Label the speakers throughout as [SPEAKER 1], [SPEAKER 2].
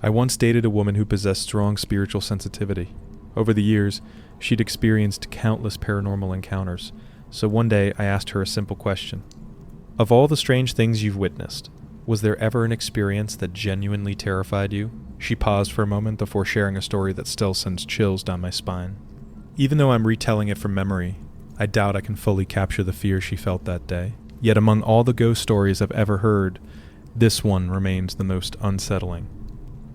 [SPEAKER 1] I once dated a woman who possessed strong spiritual sensitivity. Over the years, she'd experienced countless paranormal encounters, so one day I asked her a simple question. Of all the strange things you've witnessed, was there ever an experience that genuinely terrified you? She paused for a moment before sharing a story that still sends chills down my spine. Even though I'm retelling it from memory, I doubt I can fully capture the fear she felt that day. Yet among all the ghost stories I've ever heard, this one remains the most unsettling.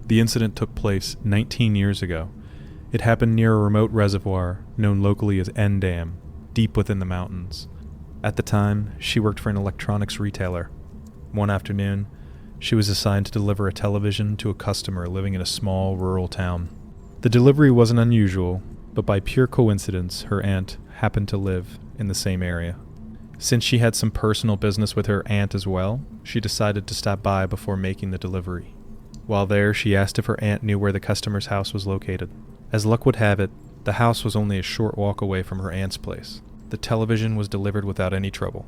[SPEAKER 1] The incident took place 19 years ago. It happened near a remote reservoir known locally as 𝗏, deep within the mountains. At the time, she worked for an electronics retailer. One afternoon, she was assigned to deliver a television to a customer living in a small rural town. The delivery wasn't unusual, but by pure coincidence, her aunt happened to live in the same area. Since she had some personal business with her aunt as well, she decided to stop by before making the delivery. While there, she asked if her aunt knew where the customer's house was located. As luck would have it, the house was only a short walk away from her aunt's place. The television was delivered without any trouble.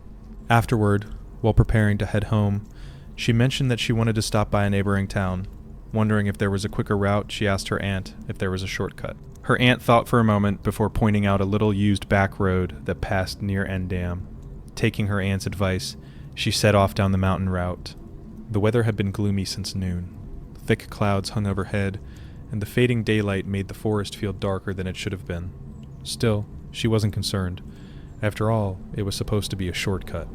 [SPEAKER 1] Afterward, while preparing to head home, she mentioned that she wanted to stop by a neighboring town. Wondering if there was a quicker route, she asked her aunt if there was a shortcut. Her aunt thought for a moment before pointing out a little used back road that passed near 𝗏. Taking her aunt's advice, she set off down the mountain route. The weather had been gloomy since noon. Thick clouds hung overhead, and the fading daylight made the forest feel darker than it should have been. Still, she wasn't concerned. After all, it was supposed to be a shortcut.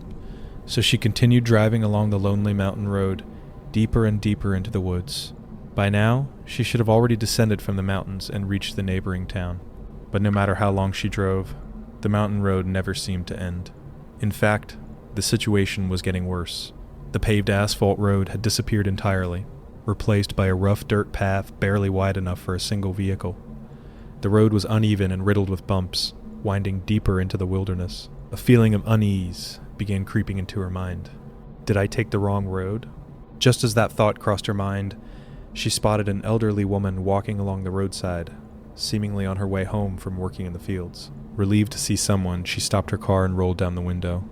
[SPEAKER 1] So she continued driving along the lonely mountain road, deeper and deeper into the woods. By now, she should have already descended from the mountains and reached the neighboring town. But no matter how long she drove, the mountain road never seemed to end. In fact, the situation was getting worse. The paved asphalt road had disappeared entirely, replaced by a rough dirt path barely wide enough for a single vehicle. The road was uneven and riddled with bumps, winding deeper into the wilderness. A feeling of unease began creeping into her mind. Did I take the wrong road? Just as that thought crossed her mind, she spotted an elderly woman walking along the roadside, seemingly on her way home from working in the fields. Relieved to see someone, she stopped her car and rolled down the window.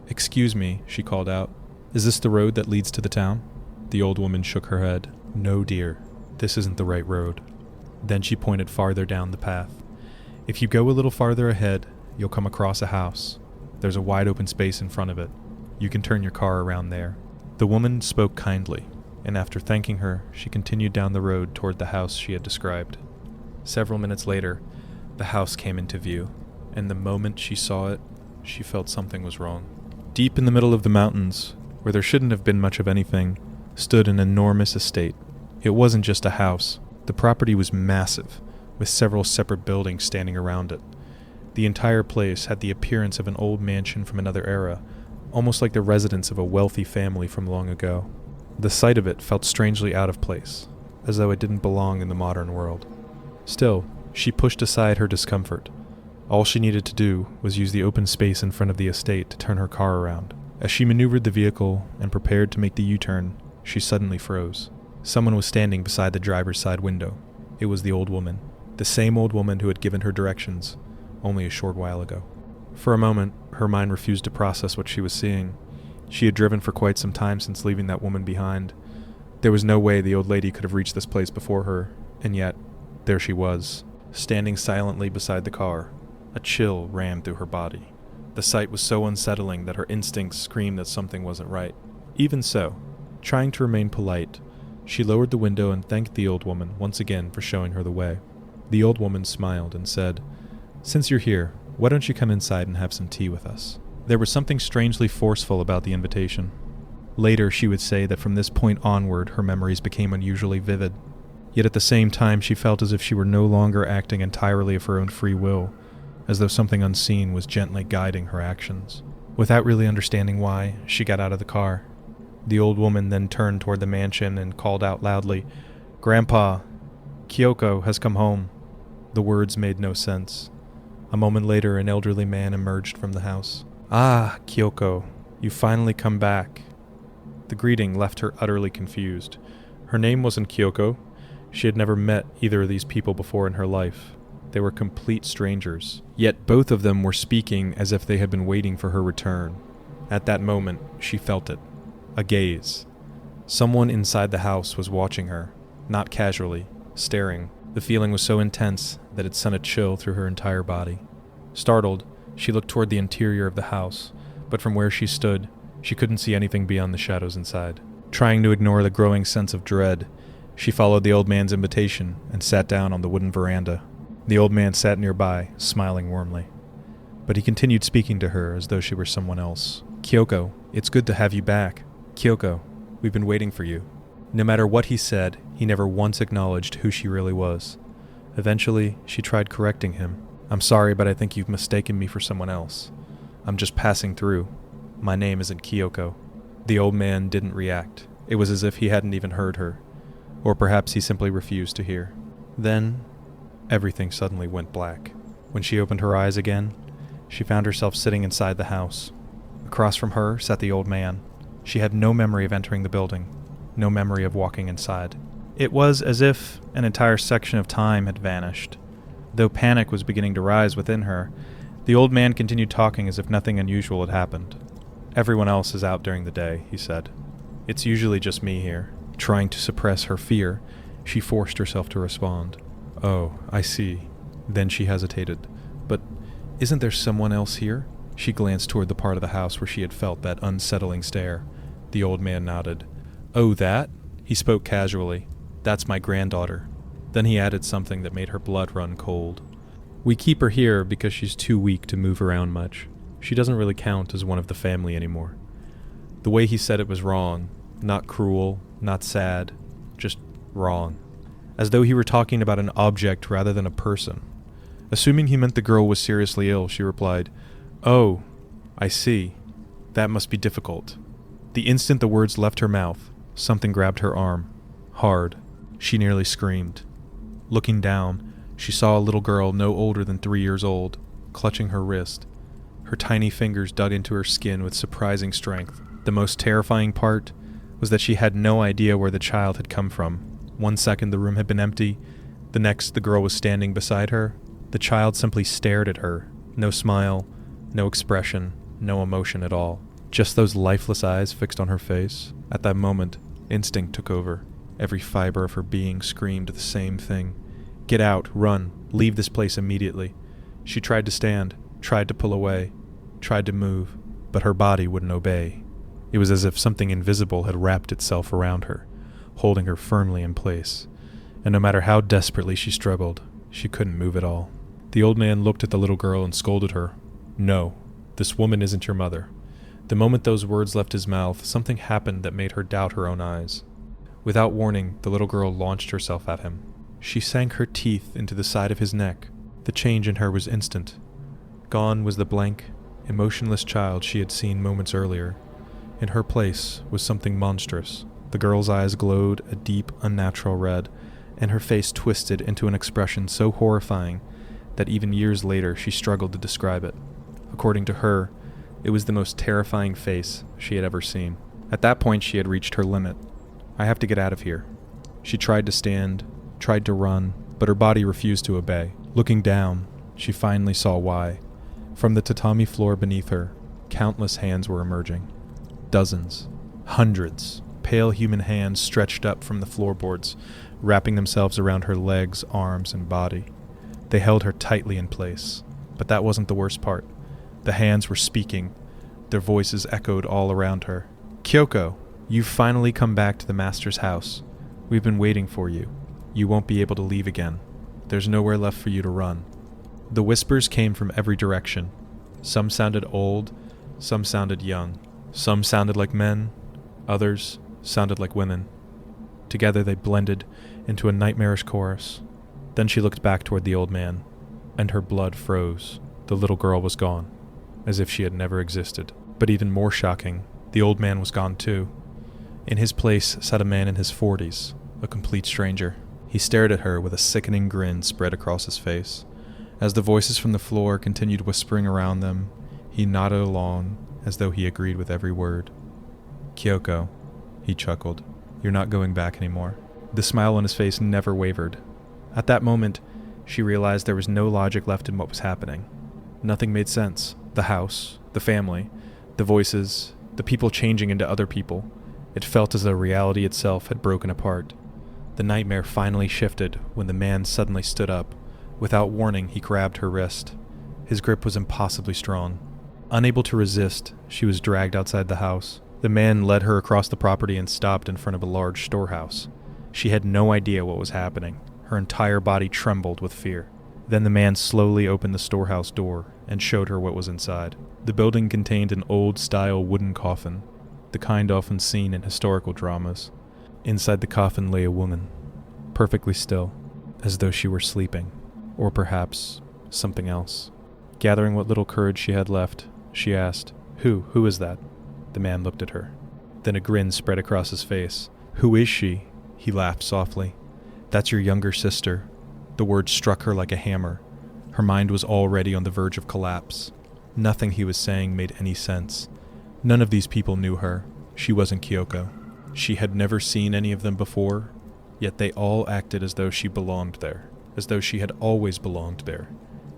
[SPEAKER 1] "Excuse me," she called out. "Is this the road that leads to the town?" The old woman shook her head. "No, dear. This isn't the right road." Then she pointed farther down the path. "If you go a little farther ahead, you'll come across a house. There's a wide open space in front of it. You can turn your car around there." The woman spoke kindly, and after thanking her, she continued down the road toward the house she had described. Several minutes later, the house came into view, and the moment she saw it, she felt something was wrong. Deep in the middle of the mountains, where there shouldn't have been much of anything, stood an enormous estate. It wasn't just a house. The property was massive, with several separate buildings standing around it. The entire place had the appearance of an old mansion from another era, almost like the residence of a wealthy family from long ago. The sight of it felt strangely out of place, as though it didn't belong in the modern world. Still, she pushed aside her discomfort. All she needed to do was use the open space in front of the estate to turn her car around. As she maneuvered the vehicle and prepared to make the U-turn, she suddenly froze. Someone was standing beside the driver's side window. It was the old woman, the same old woman who had given her directions only a short while ago. For a moment, her mind refused to process what she was seeing. She had driven for quite some time since leaving that woman behind. There was no way the old lady could have reached this place before her, and yet, there she was, standing silently beside the car. A chill ran through her body. The sight was so unsettling that her instincts screamed that something wasn't right. Even so, trying to remain polite, she lowered the window and thanked the old woman once again for showing her the way. The old woman smiled and said, "Since you're here, why don't you come inside and have some tea with us?" There was something strangely forceful about the invitation. Later, she would say that from this point onward, her memories became unusually vivid. Yet at the same time, she felt as if she were no longer acting entirely of her own free will, as though something unseen was gently guiding her actions. Without really understanding why, she got out of the car. The old woman then turned toward the mansion and called out loudly, "Grandpa, 𝗏𝗏𝗀𝗃 has come home." The words made no sense. A moment later, an elderly man emerged from the house. "Ah, 𝗏𝗏𝗃𝗀, you finally come back." The greeting left her utterly confused. Her name wasn't 𝗏𝗏𝗃. She had never met either of these people before in her life. They were complete strangers. Yet both of them were speaking as if they had been waiting for her return. At that moment, she felt it. A gaze. Someone inside the house was watching her. not casually, staring. The feeling was so intense that it sent a chill through her entire body. Startled, she looked toward the interior of the house, but from where she stood, she couldn't see anything beyond the shadows inside. Trying to ignore the growing sense of dread, she followed the old man's invitation and sat down on the wooden veranda. The old man sat nearby, smiling warmly. But he continued speaking to her as though she were someone else. "Kyoko, it's good to have you back. Kyoko, we've been waiting for you." No matter what he said, he never once acknowledged who she really was. Eventually, she tried correcting him. "I'm sorry, but I think you've mistaken me for someone else. I'm just passing through. My name isn't Kyoko." The old man didn't react. It was as if he hadn't even heard her. Or perhaps he simply refused to hear. Then, everything suddenly went black. When she opened her eyes again, she found herself sitting inside the house. Across from her sat the old man. She had no memory of entering the building, no memory of walking inside. It was as if an entire section of time had vanished. Though panic was beginning to rise within her, the old man continued talking as if nothing unusual had happened. "Everyone else is out during the day," he said. "It's usually just me here." Trying to suppress her fear, she forced herself to respond. "Oh, I see." Then she hesitated. "But isn't there someone else here?" She glanced toward the part of the house where she had felt that unsettling stare. The old man nodded. "Oh, that?" He spoke casually. "That's my granddaughter." Then he added something that made her blood run cold. "We keep her here because she's too weak to move around much. She doesn't really count as one of the family anymore." The way he said it was wrong. Not cruel, not sad, just wrong. As though he were talking about an object rather than a person. Assuming he meant the girl was seriously ill, she replied, "Oh, I see. That must be difficult." The instant the words left her mouth, something grabbed her arm. Hard. She nearly screamed. Looking down, she saw a little girl no older than 3 years old, clutching her wrist. Her tiny fingers dug into her skin with surprising strength. The most terrifying part was that she had no idea where the child had come from. 1 second the room had been empty, the next the girl was standing beside her. The child simply stared at her. No smile, no expression, no emotion at all. Just those lifeless eyes fixed on her face. At that moment, instinct took over. Every fiber of her being screamed the same thing. "Get out, run, leave this place immediately." She tried to stand, tried to pull away, tried to move, but her body wouldn't obey. It was as if something invisible had wrapped itself around her, holding her firmly in place. And no matter how desperately she struggled, she couldn't move at all. The old man looked at the little girl and scolded her. "No, this woman isn't your mother." The moment those words left his mouth, something happened that made her doubt her own eyes. Without warning, the little girl launched herself at him. She sank her teeth into the side of his neck. The change in her was instant. Gone was the blank, emotionless child she had seen moments earlier. In her place was something monstrous. The girl's eyes glowed a deep, unnatural red, and her face twisted into an expression so horrifying that even years later she struggled to describe it. According to her, it was the most terrifying face she had ever seen. At that point, she had reached her limit. "I have to get out of here." She tried to stand, tried to run, but her body refused to obey. Looking down, she finally saw why. From the tatami floor beneath her, countless hands were emerging. Dozens, hundreds, pale human hands stretched up from the floorboards, wrapping themselves around her legs, arms, and body. They held her tightly in place. But that wasn't the worst part. The hands were speaking. Their voices echoed all around her. "Kyoko, you've finally come back to the master's house. We've been waiting for you. You won't be able to leave again. There's nowhere left for you to run." The whispers came from every direction. Some sounded old, some sounded young. Some sounded like men, others sounded like women. Together they blended into a nightmarish chorus. Then she looked back toward the old man, and her blood froze. The little girl was gone, as if she had never existed. But even more shocking, the old man was gone too. In his place sat a man in his 40s, a complete stranger. He stared at her with a sickening grin spread across his face. As the voices from the floor continued whispering around them, he nodded along as though he agreed with every word. "Kyoko," he chuckled, "you're not going back anymore." The smile on his face never wavered. At that moment, she realized there was no logic left in what was happening. Nothing made sense. The house, the family, the voices, the people changing into other people. It felt as though reality itself had broken apart. The nightmare finally shifted when the man suddenly stood up. Without warning, he grabbed her wrist. His grip was impossibly strong. Unable to resist, she was dragged outside the house. The man led her across the property and stopped in front of a large storehouse. She had no idea what was happening. Her entire body trembled with fear. Then the man slowly opened the storehouse door and showed her what was inside. The building contained an old-style wooden coffin, the kind often seen in historical dramas. Inside the coffin lay a woman, perfectly still, as though she were sleeping, or perhaps something else. Gathering what little courage she had left, she asked, Who is that?" The man looked at her. Then a grin spread across his face. "Who is she?" He laughed softly. "That's your younger sister." The word struck her like a hammer. Her mind was already on the verge of collapse. Nothing he was saying made any sense. None of these people knew her. She wasn't Kyoko. She had never seen any of them before, yet they all acted as though she belonged there, as though she had always belonged there,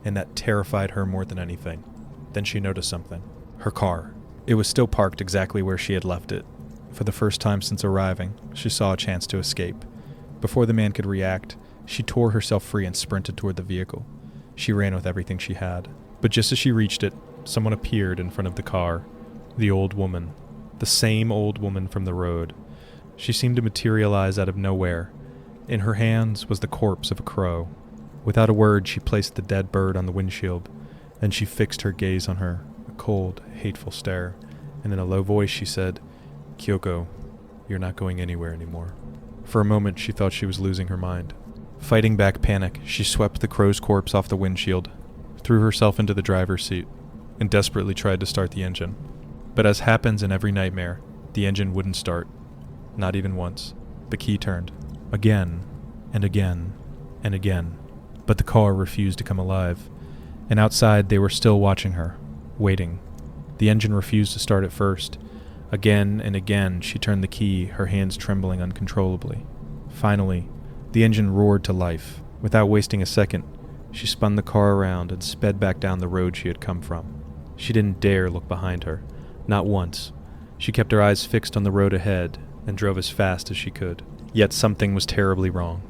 [SPEAKER 1] and that terrified her more than anything. Then she noticed something. Her car. It was still parked exactly where she had left it. For the first time since arriving, she saw a chance to escape. Before the man could react, she tore herself free and sprinted toward the vehicle. She ran with everything she had. But just as she reached it, someone appeared in front of the car. The old woman. The same old woman from the road. She seemed to materialize out of nowhere. In her hands was the corpse of a crow. Without a word, she placed the dead bird on the windshield. Then she fixed her gaze on her, a cold, hateful stare, and in a low voice she said, "Kyoko, you're not going anywhere anymore." For a moment she thought she was losing her mind. Fighting back panic, she swept the crow's corpse off the windshield, threw herself into the driver's seat, and desperately tried to start the engine. But as happens in every nightmare, the engine wouldn't start. Not even once. The key turned. Again, and again, and again. But the car refused to come alive. And outside they were still watching her, waiting. The engine refused to start at first. Again and again she turned the key, her hands trembling uncontrollably. Finally, the engine roared to life. Without wasting a second, she spun the car around and sped back down the road she had come from. She didn't dare look behind her. Not once. She kept her eyes fixed on the road ahead and drove as fast as she could. Yet something was terribly wrong.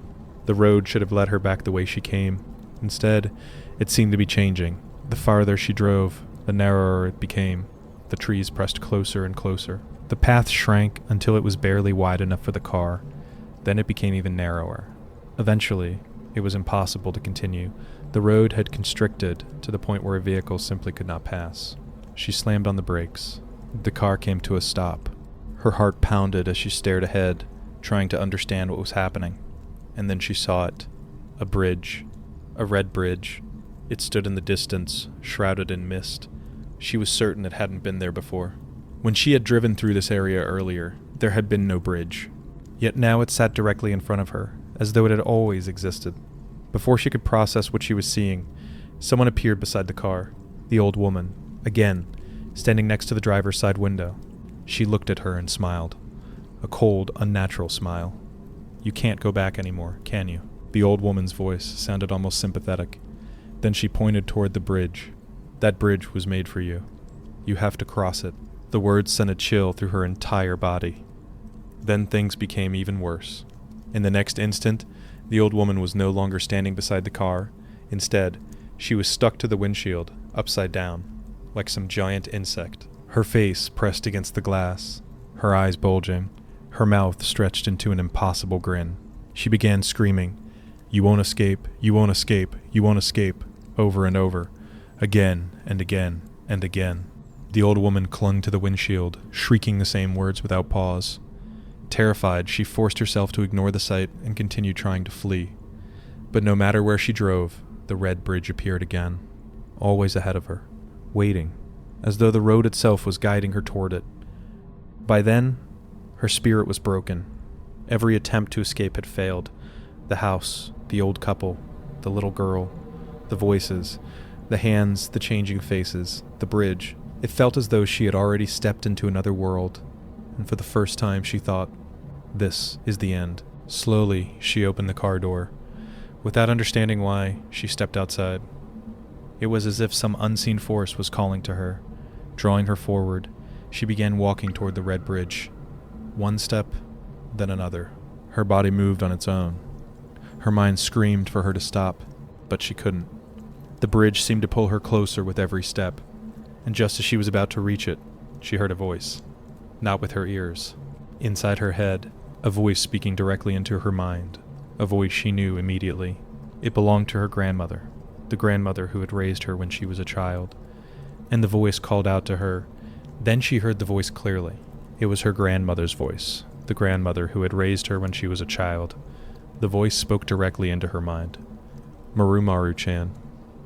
[SPEAKER 1] The road should have led her back the way she came. Instead, it seemed to be changing. The farther she drove, the narrower it became. The trees pressed closer and closer. The path shrank until it was barely wide enough for the car. Then it became even narrower. Eventually, it was impossible to continue. The road had constricted to the point where a vehicle simply could not pass. She slammed on the brakes. The car came to a stop. Her heart pounded as she stared ahead, trying to understand what was happening. And then she saw it. A bridge. A red bridge. It stood in the distance, shrouded in mist. She was certain it hadn't been there before. When she had driven through this area earlier, there had been no bridge. Yet now it sat directly in front of her, as though it had always existed. Before she could process what she was seeing, someone appeared beside the car. The old woman, again, standing next to the driver's side window. She looked at her and smiled. A cold, unnatural smile. "You can't go back anymore, can you?" The old woman's voice sounded almost sympathetic. Then she pointed toward the bridge. "That bridge was made for you. You have to cross it." The words sent a chill through her entire body. Then things became even worse. In the next instant, the old woman was no longer standing beside the car. Instead, she was stuck to the windshield, upside down, like some giant insect. Her face pressed against the glass, her eyes bulging, her mouth stretched into an impossible grin. She began screaming, "You won't escape, you won't escape, you won't escape," over and over, again and again and again. The old woman clung to the windshield, shrieking the same words without pause. Terrified, she forced herself to ignore the sight and continue trying to flee. But no matter where she drove, the red bridge appeared again, always ahead of her, waiting, as though the road itself was guiding her toward it. By then, her spirit was broken. Every attempt to escape had failed. The house, the old couple, the little girl, the voices, the hands, the changing faces, the bridge. It felt as though she had already stepped into another world, and for the first time she thought, "This is the end." Slowly, she opened the car door. Without understanding why, she stepped outside. It was as if some unseen force was calling to her. Drawing her forward, she began walking toward the red bridge. One step, then another. Her body moved on its own. Her mind screamed for her to stop, but she couldn't. The bridge seemed to pull her closer with every step, and just as she was about to reach it, she heard a voice. Not with her ears. Inside her head, a voice speaking directly into her mind. A voice she knew immediately. It belonged to her grandmother, the grandmother who had raised her when she was a child. And the voice called out to her. Then she heard the voice clearly. It was her grandmother's voice, the grandmother who had raised her when she was a child. The voice spoke directly into her mind. Maru-Maru-chan,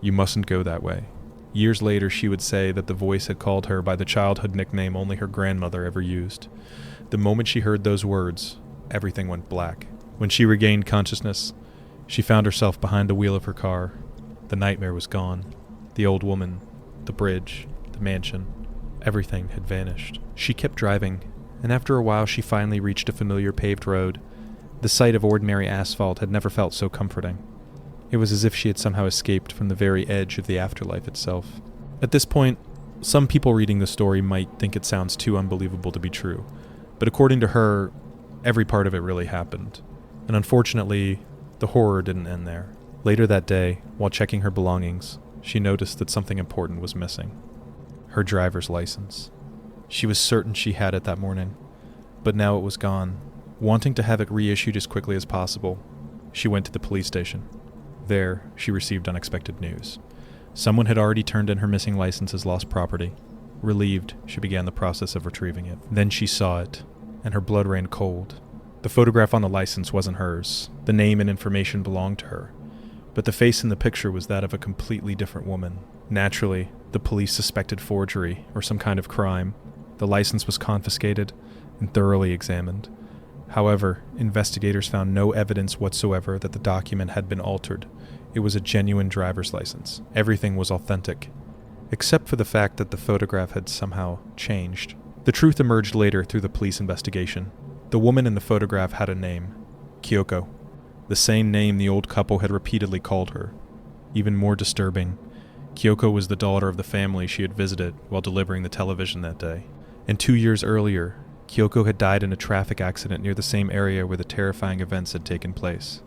[SPEAKER 1] you mustn't go that way. Years later, she would say that the voice had called her by the childhood nickname only her grandmother ever used. The moment she heard those words, everything went black. When she regained consciousness, she found herself behind the wheel of her car. The nightmare was gone. The old woman, the bridge, the mansion, everything had vanished. She kept driving, and after a while she finally reached a familiar paved road. The sight of ordinary asphalt had never felt so comforting. It was as if she had somehow escaped from the very edge of the afterlife itself. At this point, some people reading the story might think it sounds too unbelievable to be true, but according to her, every part of it really happened. And unfortunately, the horror didn't end there. Later that day, while checking her belongings, she noticed that something important was missing. Her driver's license. She was certain she had it that morning, but now it was gone. Wanting to have it reissued as quickly as possible, she went to the police station. There, she received unexpected news. Someone had already turned in her missing license as lost property. Relieved, she began the process of retrieving it. Then she saw it, and her blood ran cold. The photograph on the license wasn't hers. The name and information belonged to her. But the face in the picture was that of a completely different woman. Naturally, the police suspected forgery or some kind of crime. The license was confiscated and thoroughly examined. However, investigators found no evidence whatsoever that the document had been altered. It was a genuine driver's license. Everything was authentic, except for the fact that the photograph had somehow changed. The truth emerged later through the police investigation. The woman in the photograph had a name, Kyoko, the same name the old couple had repeatedly called her. Even more disturbing, Kyoko was the daughter of the family she had visited while delivering the television that day. And 2 years earlier, Kyoko had died in a traffic accident near the same area where the terrifying events had taken place.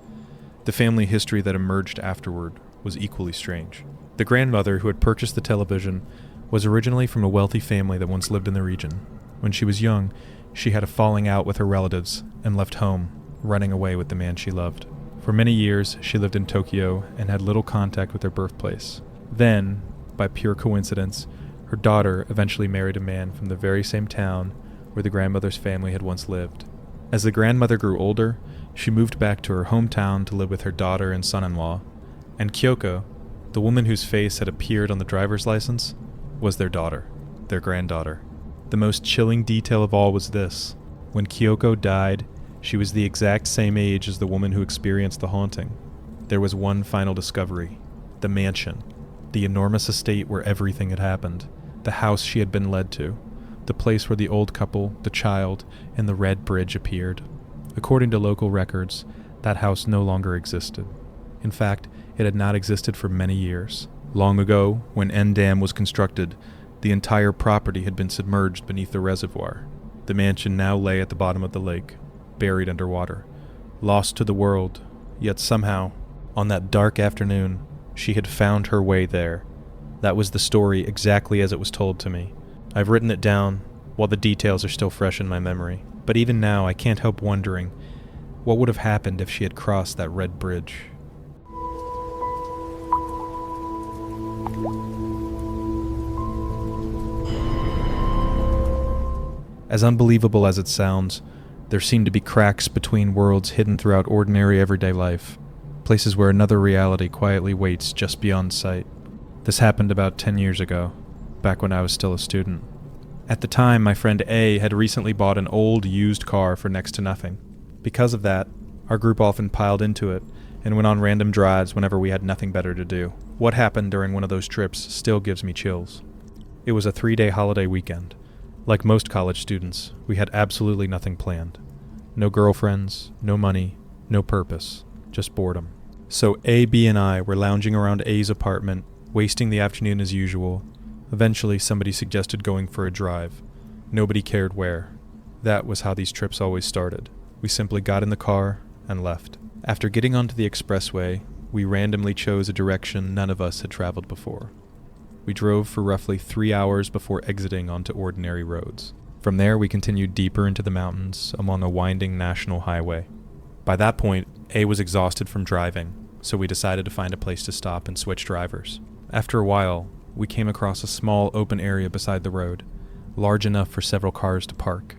[SPEAKER 1] The family history that emerged afterward was equally strange. The grandmother who had purchased the television was originally from a wealthy family that once lived in the region. When she was young, she had a falling out with her relatives and left home, running away with the man she loved. For many years, she lived in Tokyo and had little contact with her birthplace. Then, by pure coincidence, her daughter eventually married a man from the very same town where the grandmother's family had once lived. As the grandmother grew older, she moved back to her hometown to live with her daughter and son-in-law, and Kyoko, the woman whose face had appeared on the driver's license, was their daughter, their granddaughter. The most chilling detail of all was this. When Kyoko died, she was the exact same age as the woman who experienced the haunting. There was one final discovery: the mansion, the enormous estate where everything had happened, the house she had been led to, the place where the old couple, the child, and the red bridge appeared. According to local records, that house no longer existed. In fact, it had not existed for many years. Long ago, when N Dam was constructed, the entire property had been submerged beneath the reservoir. The mansion now lay at the bottom of the lake, buried underwater, lost to the world, yet somehow, on that dark afternoon, she had found her way there. That was the story exactly as it was told to me. I've written it down, while the details are still fresh in my memory. But even now, I can't help wondering, what would have happened if she had crossed that red bridge? As unbelievable as it sounds, there seem to be cracks between worlds hidden throughout ordinary everyday life, places where another reality quietly waits just beyond sight. This happened about 10 years ago, back when I was still a student. At the time, my friend A had recently bought an old used car for next to nothing. Because of that, our group often piled into it and went on random drives whenever we had nothing better to do. What happened during one of those trips still gives me chills. It was a 3-day holiday weekend. Like most college students, we had absolutely nothing planned. No girlfriends, no money, no purpose, just boredom. So A, B, and I were lounging around A's apartment, wasting the afternoon as usual. Eventually, somebody suggested going for a drive. Nobody cared where. That was how these trips always started. We simply got in the car and left. After getting onto the expressway, we randomly chose a direction none of us had traveled before. We drove for roughly 3 hours before exiting onto ordinary roads. From there, we continued deeper into the mountains along a winding national highway. By that point, A was exhausted from driving, so we decided to find a place to stop and switch drivers. After a while, we came across a small open area beside the road, large enough for several cars to park.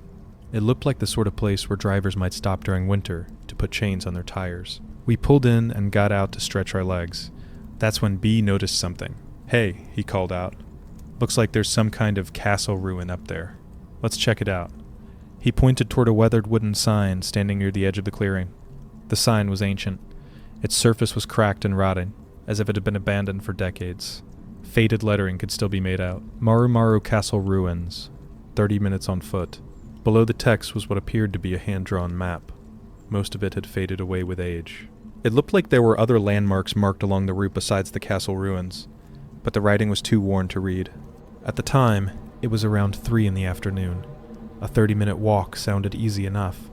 [SPEAKER 1] It looked like the sort of place where drivers might stop during winter to put chains on their tires. We pulled in and got out to stretch our legs. That's when B noticed something. "Hey," he called out. "Looks like there's some kind of castle ruin up there. Let's check it out." He pointed toward a weathered wooden sign standing near the edge of the clearing. The sign was ancient. Its surface was cracked and rotting, as if it had been abandoned for decades. Faded lettering could still be made out. "𝗏𝗏 Castle Ruins, 30 minutes on foot." Below the text was what appeared to be a hand-drawn map. Most of it had faded away with age. It looked like there were other landmarks marked along the route besides the castle ruins, but the writing was too worn to read. At the time, it was around 3 in the afternoon. A 30-minute walk sounded easy enough.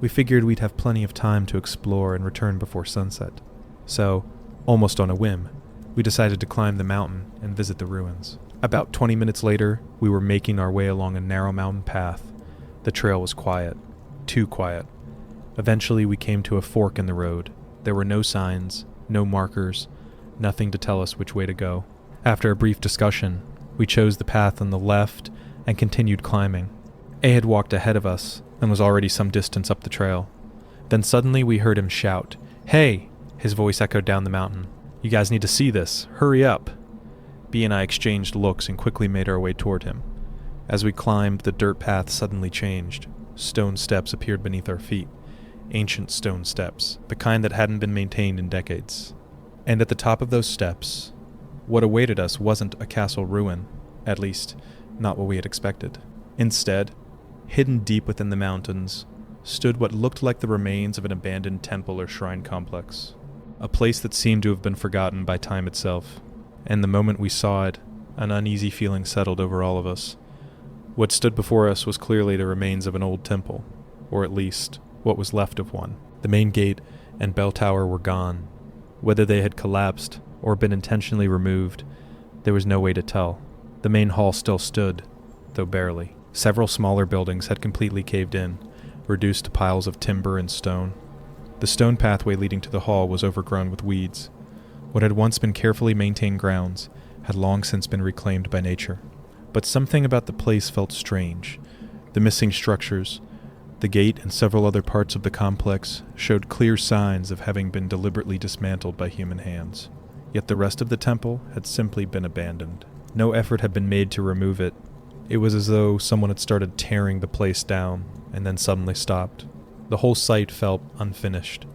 [SPEAKER 1] We figured we'd have plenty of time to explore and return before sunset. So, almost on a whim, we decided to climb the mountain and visit the ruins. About 20 minutes later, we were making our way along a narrow mountain path. The trail was quiet. Too quiet. Eventually, we came to a fork in the road. There were no signs, no markers, nothing to tell us which way to go. After a brief discussion, we chose the path on the left and continued climbing. A had walked ahead of us and was already some distance up the trail. Then suddenly we heard him shout, "Hey!" His voice echoed down the mountain. "You guys need to see this. Hurry up!" B and I exchanged looks and quickly made our way toward him. As we climbed, the dirt path suddenly changed. Stone steps appeared beneath our feet. Ancient stone steps, the kind that hadn't been maintained in decades. And at the top of those steps, what awaited us wasn't a castle ruin, at least, not what we had expected. Instead, hidden deep within the mountains, stood what looked like the remains of an abandoned temple or shrine complex. A place that seemed to have been forgotten by time itself. And the moment we saw it, an uneasy feeling settled over all of us. What stood before us was clearly the remains of an old temple, or at least, what was left of one. The main gate and bell tower were gone. Whether they had collapsed or been intentionally removed, there was no way to tell. The main hall still stood, though barely. Several smaller buildings had completely caved in, reduced to piles of timber and stone. The stone pathway leading to the hall was overgrown with weeds. What had once been carefully maintained grounds had long since been reclaimed by nature. But something about the place felt strange. The missing structures, the gate and several other parts of the complex showed clear signs of having been deliberately dismantled by human hands. Yet the rest of the temple had simply been abandoned. No effort had been made to remove it. It was as though someone had started tearing the place down and then suddenly stopped. The whole site felt unfinished,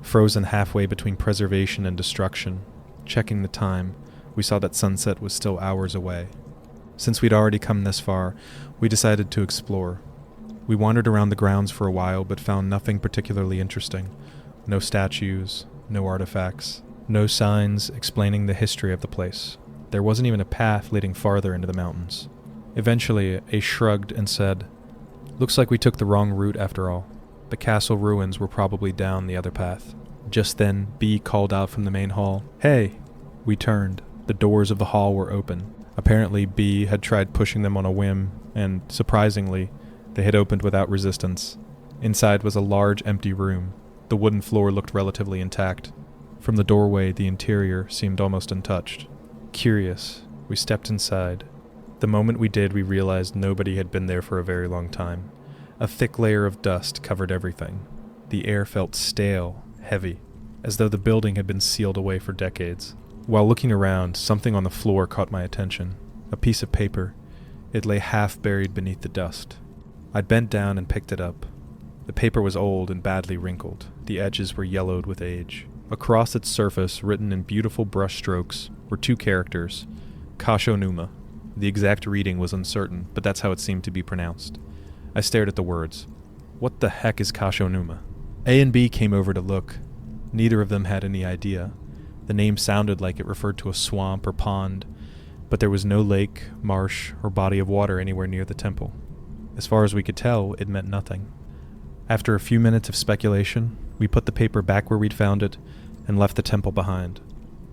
[SPEAKER 1] frozen halfway between preservation and destruction. Checking the time, we saw that sunset was still hours away. Since we'd already come this far, we decided to explore. We wandered around the grounds for a while, but found nothing particularly interesting. No statues, no artifacts, no signs explaining the history of the place. There wasn't even a path leading farther into the mountains. Eventually, A shrugged and said, "Looks like we took the wrong route after all. The castle ruins were probably down the other path." Just then, B called out from the main hall, "Hey!" We turned. The doors of the hall were open. Apparently, B had tried pushing them on a whim, and, surprisingly, they had opened without resistance. Inside was a large, empty room. The wooden floor looked relatively intact. From the doorway, the interior seemed almost untouched. Curious, we stepped inside. The moment we did, we realized nobody had been there for a very long time. A thick layer of dust covered everything. The air felt stale, heavy, as though the building had been sealed away for decades. While looking around, something on the floor caught my attention. A piece of paper. It lay half buried beneath the dust. I bent down and picked it up. The paper was old and badly wrinkled. The edges were yellowed with age. Across its surface, written in beautiful brush strokes, were 2 characters, 𝗏. The exact reading was uncertain, but that's how it seemed to be pronounced. I stared at the words. What the heck is 𝗏? A and B came over to look. Neither of them had any idea. The name sounded like it referred to a swamp or pond, but there was no lake, marsh, or body of water anywhere near the temple. As far as we could tell, it meant nothing. After a few minutes of speculation, we put the paper back where we'd found it and left the temple behind.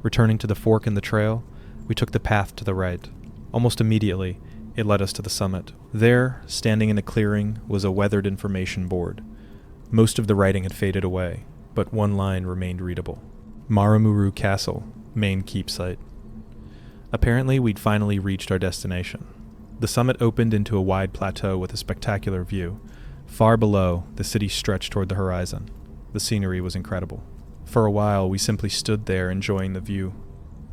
[SPEAKER 1] Returning to the fork in the trail, we took the path to the right. Almost immediately, it led us to the summit. There, standing in a clearing, was a weathered information board. Most of the writing had faded away, but one line remained readable. Maramuru Castle, main keep site. Apparently, we'd finally reached our destination. The summit opened into a wide plateau with a spectacular view. Far below, the city stretched toward the horizon. The scenery was incredible. For a while, we simply stood there enjoying the view.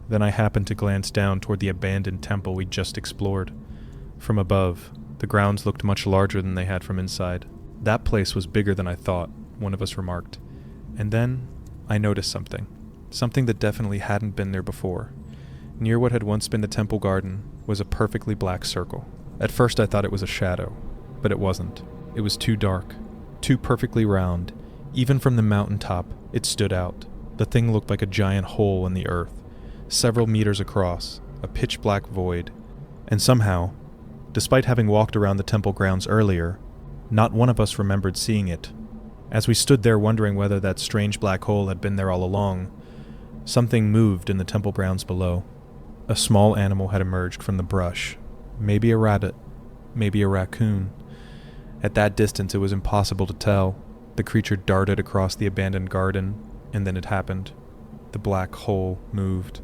[SPEAKER 1] Then I happened to glance down toward the abandoned temple we'd just explored. From above, the grounds looked much larger than they had from inside. That place was bigger than I thought, one of us remarked. And then, I noticed something. Something that definitely hadn't been there before. Near what had once been the temple garden was a perfectly black circle. At first I thought it was a shadow, but it wasn't. It was too dark, too perfectly round. Even from the mountaintop, it stood out. The thing looked like a giant hole in the earth, several meters across, a pitch-black void. And somehow, despite having walked around the temple grounds earlier, not one of us remembered seeing it. As we stood there wondering whether that strange black hole had been there all along, something moved in the temple grounds below. A small animal had emerged from the brush. Maybe a rabbit, maybe a raccoon. At that distance, it was impossible to tell. The creature darted across the abandoned garden, and then it happened. The black hole moved.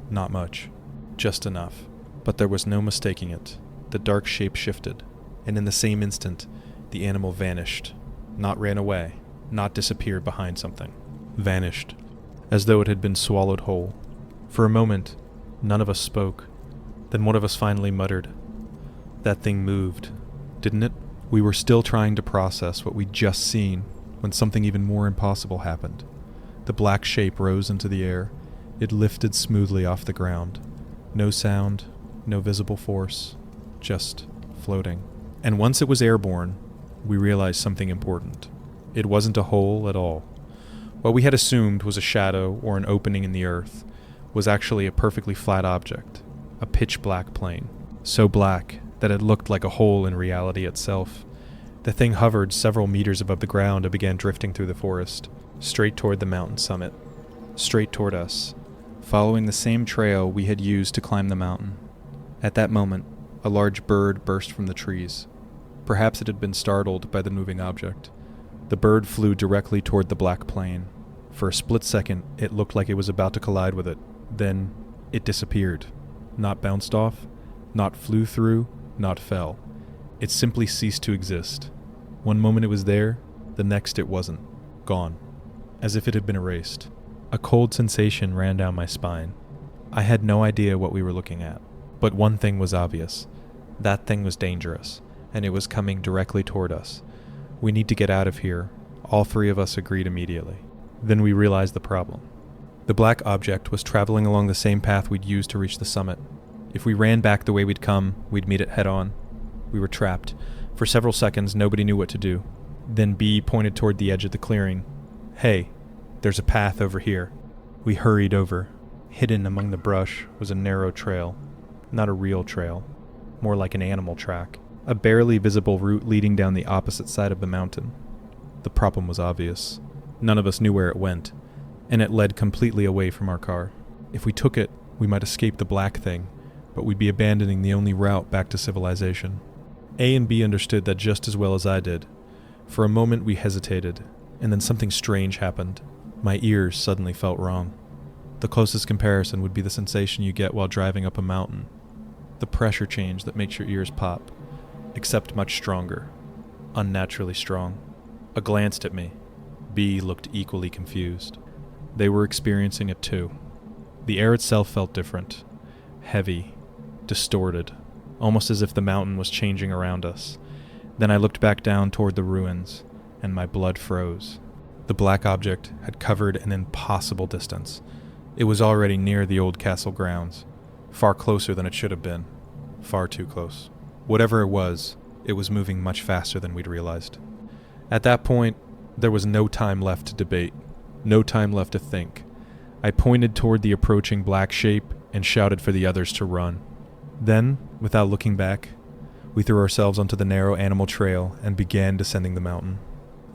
[SPEAKER 1] Not much. Just enough. But there was no mistaking it. The dark shape shifted, and in the same instant, the animal vanished. Not ran away, not disappeared behind something. Vanished, as though it had been swallowed whole. For a moment, none of us spoke. Then one of us finally muttered, "That thing moved, didn't it?" We were still trying to process what we'd just seen when something even more impossible happened. The black shape rose into the air. It lifted smoothly off the ground. No sound, no visible force, just floating. And once it was airborne, we realized something important. It wasn't a hole at all. What we had assumed was a shadow or an opening in the earth was actually a perfectly flat object, a pitch-black plane. So black that it looked like a hole in reality itself. The thing hovered several meters above the ground and began drifting through the forest, straight toward the mountain summit, straight toward us, following the same trail we had used to climb the mountain. At that moment, a large bird burst from the trees. Perhaps it had been startled by the moving object. The bird flew directly toward the black plane. For a split second, it looked like it was about to collide with it. Then, it disappeared. Not bounced off, not flew through, not fell. It simply ceased to exist. One moment it was there, the next it wasn't. Gone. As if it had been erased. A cold sensation ran down my spine. I had no idea what we were looking at. But one thing was obvious. That thing was dangerous, and it was coming directly toward us. We need to get out of here. All three of us agreed immediately. Then we realized the problem. The black object was traveling along the same path we'd used to reach the summit. If we ran back the way we'd come, we'd meet it head-on. We were trapped. For several seconds, nobody knew what to do. Then B pointed toward the edge of the clearing. "Hey, there's a path over here." We hurried over. Hidden among the brush was a narrow trail. Not a real trail. More like an animal track. A barely visible route leading down the opposite side of the mountain. The problem was obvious. None of us knew where it went, and it led completely away from our car. If we took it, we might escape the black thing, but we'd be abandoning the only route back to civilization. A and B understood that just as well as I did. For a moment we hesitated, and then something strange happened. My ears suddenly felt wrong. The closest comparison would be the sensation you get while driving up a mountain. The pressure change that makes your ears pop, except much stronger. Unnaturally strong. A glanced at me. B looked equally confused. They were experiencing it too. The air itself felt different. Heavy. Distorted. Almost as if the mountain was changing around us. Then I looked back down toward the ruins, and my blood froze. The black object had covered an impossible distance. It was already near the old castle grounds. Far closer than it should have been. Far too close. Whatever it was moving much faster than we'd realized. At that point, there was no time left to debate. No time left to think. I pointed toward the approaching black shape and shouted for the others to run. Then, without looking back, we threw ourselves onto the narrow animal trail and began descending the mountain.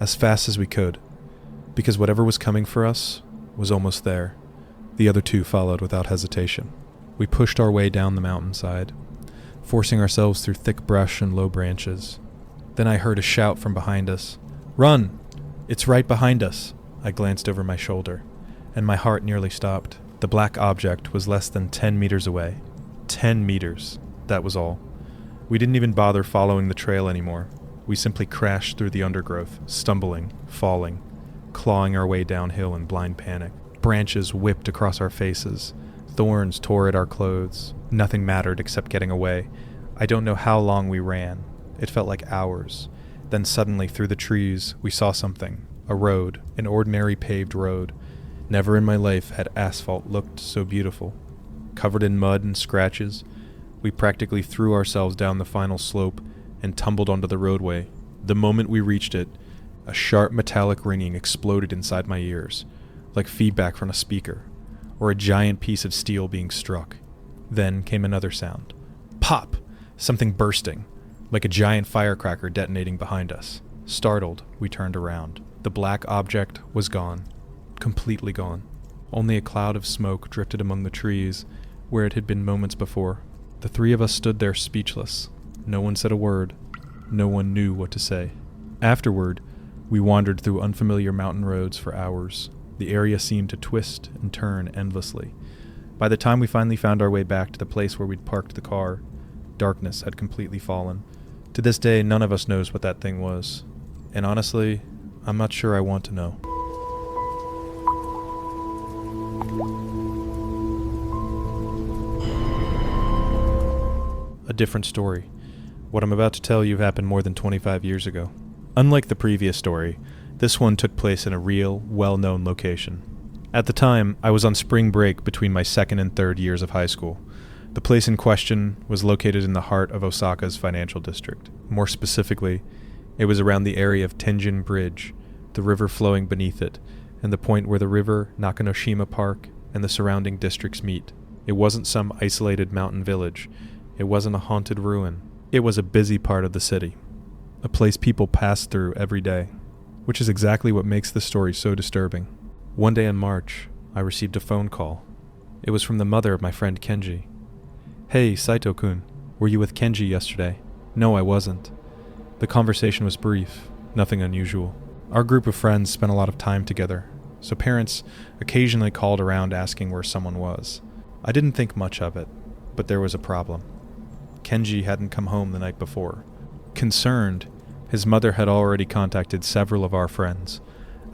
[SPEAKER 1] as fast as we could, because whatever was coming for us was almost there. The other two followed without hesitation. We pushed our way down the mountainside, forcing ourselves through thick brush and low branches. Then I heard a shout from behind us. "Run! It's right behind us!" I glanced over my shoulder, and my heart nearly stopped. The black object was less than 10 meters away. 10 meters. That was all. We didn't even bother following the trail anymore. We simply crashed through the undergrowth, stumbling, falling, clawing our way downhill in blind panic. Branches whipped across our faces. Thorns tore at our clothes. Nothing mattered except getting away. I don't know how long we ran. It felt like hours. Then suddenly, through the trees, we saw something. A road, an ordinary paved road. Never in my life had asphalt looked so beautiful. Covered in mud and scratches, we practically threw ourselves down the final slope and tumbled onto the roadway. The moment we reached it, a sharp metallic ringing exploded inside my ears, like feedback from a speaker, or a giant piece of steel being struck. Then came another sound. Pop! Something bursting, like a giant firecracker detonating behind us. Startled, we turned around. The black object was gone. Completely gone. Only a cloud of smoke drifted among the trees where it had been moments before. The three of us stood there speechless. No one said a word. No one knew what to say. Afterward, we wandered through unfamiliar mountain roads for hours. The area seemed to twist and turn endlessly. By the time we finally found our way back to the place where we'd parked the car, darkness had completely fallen. To this day, none of us knows what that thing was. And honestly, I'm not sure I want to know. A different story. What I'm about to tell you happened more than 25 years ago. Unlike the previous story, this one took place in a real, well-known location. At the time, I was on spring break between my second and third years of high school. The place in question was located in the heart of Osaka's financial district. More specifically, it was around the area of Tenjin Bridge, the river flowing beneath it, and the point where the river, Nakanoshima Park, and the surrounding districts meet. It wasn't some isolated mountain village. It wasn't a haunted ruin. It was a busy part of the city, a place people pass through every day, which is exactly what makes the story so disturbing. One day in March, I received a phone call. It was from the mother of my friend Kenji. "Hey, Saito-kun, were you with Kenji yesterday?" "No, I wasn't." The conversation was brief, nothing unusual. Our group of friends spent a lot of time together, so parents occasionally called around asking where someone was. I didn't think much of it, but there was a problem. Kenji hadn't come home the night before. Concerned, his mother had already contacted several of our friends.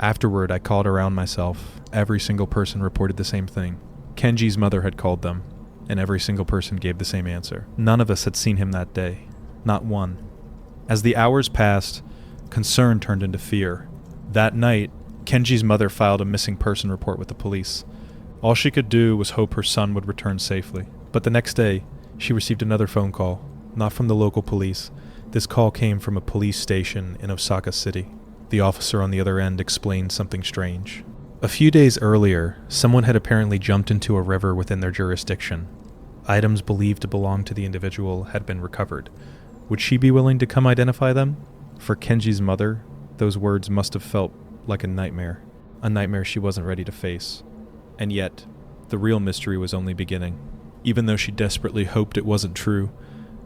[SPEAKER 1] Afterward, I called around myself. Every single person reported the same thing. Kenji's mother had called them, and every single person gave the same answer. None of us had seen him that day. Not one. As the hours passed, concern turned into fear. That night, Kenji's mother filed a missing person report with the police. All she could do was hope her son would return safely. But the next day, she received another phone call, not from the local police. This call came from a police station in Osaka City. The officer on the other end explained something strange. A few days earlier, someone had apparently jumped into a river within their jurisdiction. Items believed to belong to the individual had been recovered. Would she be willing to come identify them? For Kenji's mother, those words must have felt like a nightmare she wasn't ready to face. And yet, the real mystery was only beginning. Even though she desperately hoped it wasn't true,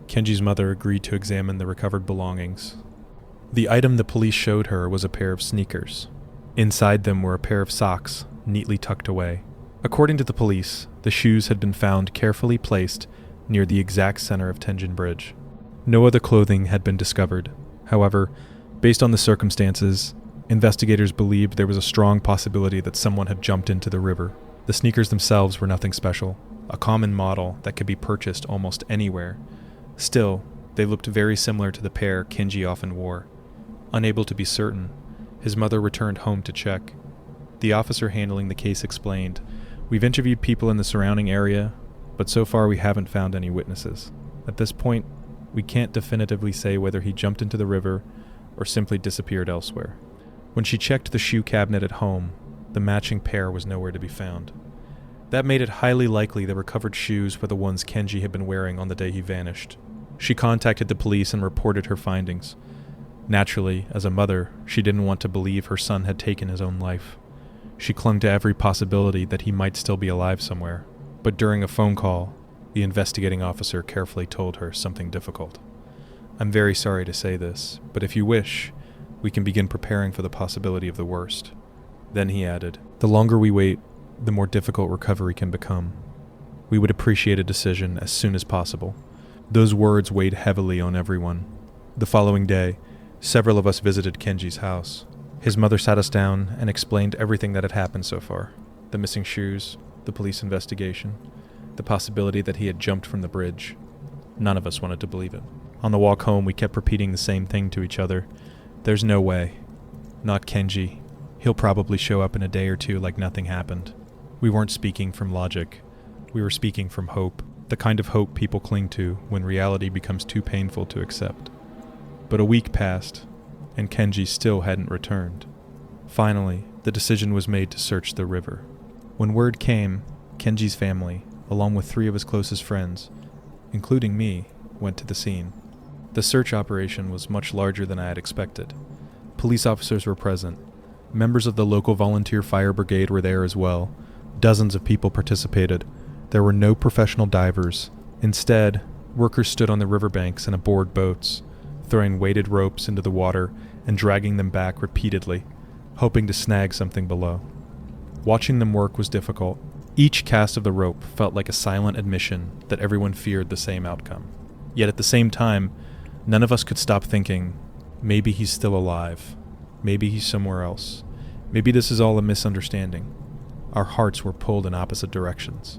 [SPEAKER 1] Kenji's mother agreed to examine the recovered belongings. The item the police showed her was a pair of sneakers. Inside them were a pair of socks, neatly tucked away. According to the police, the shoes had been found carefully placed near the exact center of Tenjin Bridge. No other clothing had been discovered. However, based on the circumstances, investigators believed there was a strong possibility that someone had jumped into the river. The sneakers themselves were nothing special, a common model that could be purchased almost anywhere. Still, they looked very similar to the pair Kenji often wore. Unable to be certain, his mother returned home to check. The officer handling the case explained, "We've interviewed people in the surrounding area, but so far we haven't found any witnesses. At this point, we can't definitively say whether he jumped into the river or simply disappeared elsewhere." When she checked the shoe cabinet at home, the matching pair was nowhere to be found. That made it highly likely the recovered shoes were the ones Kenji had been wearing on the day he vanished. She contacted the police and reported her findings. Naturally, as a mother, she didn't want to believe her son had taken his own life. She clung to every possibility that he might still be alive somewhere. But during a phone call, the investigating officer carefully told her something difficult. "I'm very sorry to say this, but if you wish, we can begin preparing for the possibility of the worst." Then he added, "The longer we wait, the more difficult recovery can become. We would appreciate a decision as soon as possible." Those words weighed heavily on everyone. The following day, several of us visited Kenji's house. His mother sat us down and explained everything that had happened so far. The missing shoes, the police investigation, the possibility that he had jumped from the bridge. None of us wanted to believe it. On the walk home, we kept repeating the same thing to each other. "There's no way. Not Kenji. He'll probably show up in a day or two like nothing happened." We weren't speaking from logic. We were speaking from hope, the kind of hope people cling to when reality becomes too painful to accept. But a week passed, and Kenji still hadn't returned. Finally, the decision was made to search the river. When word came, Kenji's family, along with 3 of his closest friends, including me, went to the scene. The search operation was much larger than I had expected. Police officers were present. Members of the local volunteer fire brigade were there as well. Dozens of people participated. There were no professional divers. Instead, workers stood on the riverbanks and aboard boats, throwing weighted ropes into the water and dragging them back repeatedly, hoping to snag something below. Watching them work was difficult. Each cast of the rope felt like a silent admission that everyone feared the same outcome. Yet at the same time, none of us could stop thinking, maybe he's still alive. Maybe he's somewhere else. Maybe this is all a misunderstanding. Our hearts were pulled in opposite directions.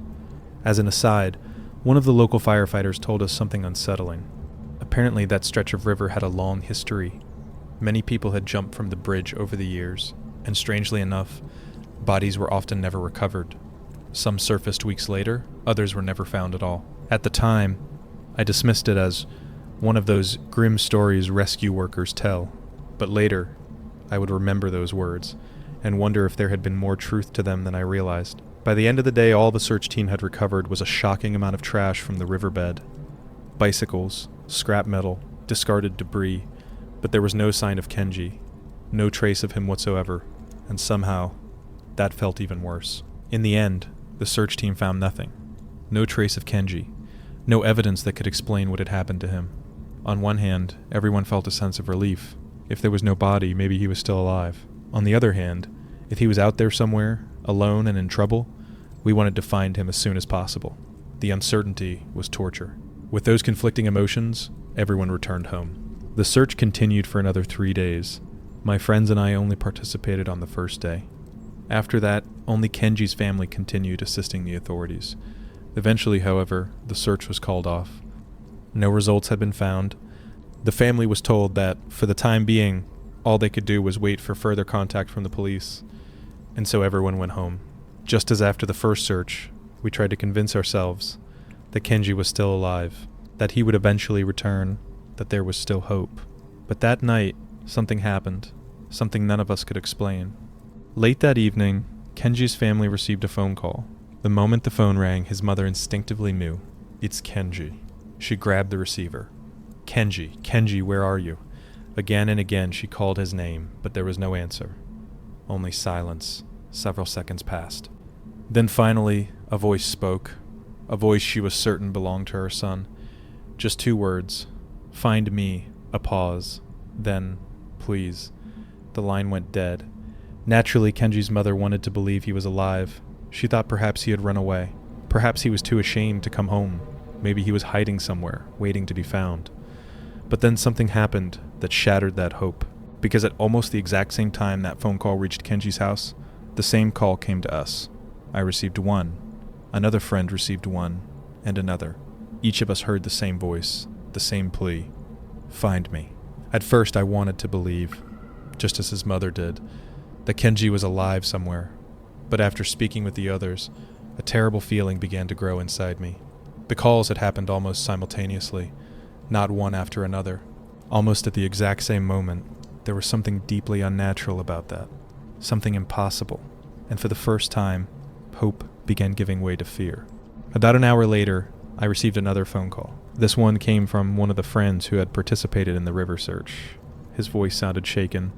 [SPEAKER 1] As an aside, one of the local firefighters told us something unsettling. Apparently that stretch of river had a long history. Many people had jumped from the bridge over the years, and strangely enough, bodies were often never recovered. Some surfaced weeks later, others were never found at all. At the time, I dismissed it as one of those grim stories rescue workers tell, but later, I would remember those words and wonder if there had been more truth to them than I realized. By the end of the day, all the search team had recovered was a shocking amount of trash from the riverbed. Bicycles, scrap metal, discarded debris, but there was no sign of Kenji, no trace of him whatsoever, and somehow, that felt even worse. In the end, the search team found nothing. No trace of Kenji, no evidence that could explain what had happened to him. On one hand, everyone felt a sense of relief. If there was no body, maybe he was still alive. On the other hand, if he was out there somewhere, alone and in trouble, we wanted to find him as soon as possible. The uncertainty was torture. With those conflicting emotions, everyone returned home. The search continued for another 3 days. My friends and I only participated on the first day. After that, only Kenji's family continued assisting the authorities. Eventually, however, the search was called off. No results had been found. The family was told that, for the time being, all they could do was wait for further contact from the police, and so everyone went home. Just as after the first search, we tried to convince ourselves that Kenji was still alive, that he would eventually return, that there was still hope. But that night, something happened, something none of us could explain. Late that evening, Kenji's family received a phone call. The moment the phone rang, his mother instinctively knew. It's Kenji. She grabbed the receiver. "Kenji, Kenji, where are you?" Again and again she called his name, but there was no answer. Only silence. Several seconds passed. Then finally, a voice spoke. A voice she was certain belonged to her son. Just 2 words. "Find me." A pause. Then, "Please." The line went dead. Naturally, Kenji's mother wanted to believe he was alive. She thought perhaps he had run away. Perhaps he was too ashamed to come home. Maybe he was hiding somewhere, waiting to be found. But then something happened that shattered that hope, because at almost the exact same time that phone call reached Kenji's house, the same call came to us. I received one, another friend received one, and another. Each of us heard the same voice, the same plea. "Find me." At first I wanted to believe, just as his mother did, that Kenji was alive somewhere. But after speaking with the others, a terrible feeling began to grow inside me. The calls had happened almost simultaneously, not one after another. Almost at the exact same moment, there was something deeply unnatural about that, something impossible, and for the first time, hope began giving way to fear. About an hour later, I received another phone call. This one came from one of the friends who had participated in the river search. His voice sounded shaken.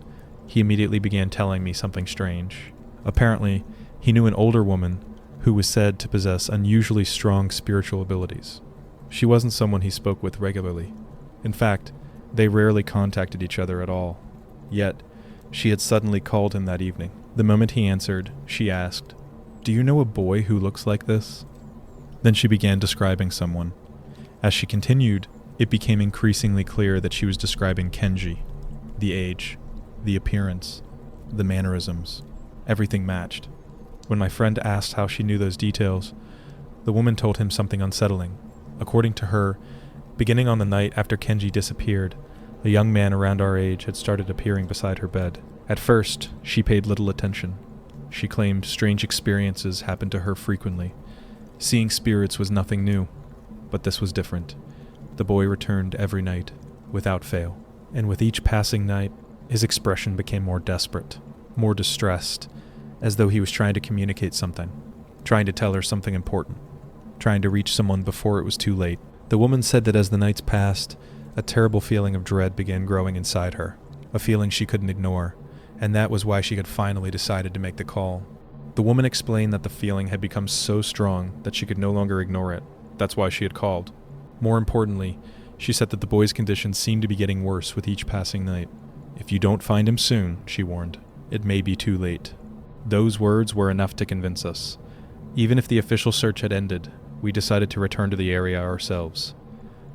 [SPEAKER 1] He immediately began telling me something strange. Apparently, he knew an older woman who was said to possess unusually strong spiritual abilities. She wasn't someone he spoke with regularly. In fact, they rarely contacted each other at all. Yet, she had suddenly called him that evening. The moment he answered, she asked, "Do you know a boy who looks like this?" Then she began describing someone. As she continued, it became increasingly clear that she was describing Kenji. The age, the appearance, the mannerisms, everything matched. When my friend asked how she knew those details, the woman told him something unsettling. According to her, beginning on the night after Kenji disappeared, a young man around our age had started appearing beside her bed. At first, she paid little attention. She claimed strange experiences happened to her frequently. Seeing spirits was nothing new, but this was different. The boy returned every night, without fail. And with each passing night, his expression became more desperate, more distressed, as though he was trying to communicate something, trying to tell her something important, trying to reach someone before it was too late. The woman said that as the nights passed, a terrible feeling of dread began growing inside her, a feeling she couldn't ignore, and that was why she had finally decided to make the call. The woman explained that the feeling had become so strong that she could no longer ignore it. That's why she had called. More importantly, she said that the boy's condition seemed to be getting worse with each passing night. "If you don't find him soon," she warned, "it may be too late." Those words were enough to convince us. Even if the official search had ended, we decided to return to the area ourselves.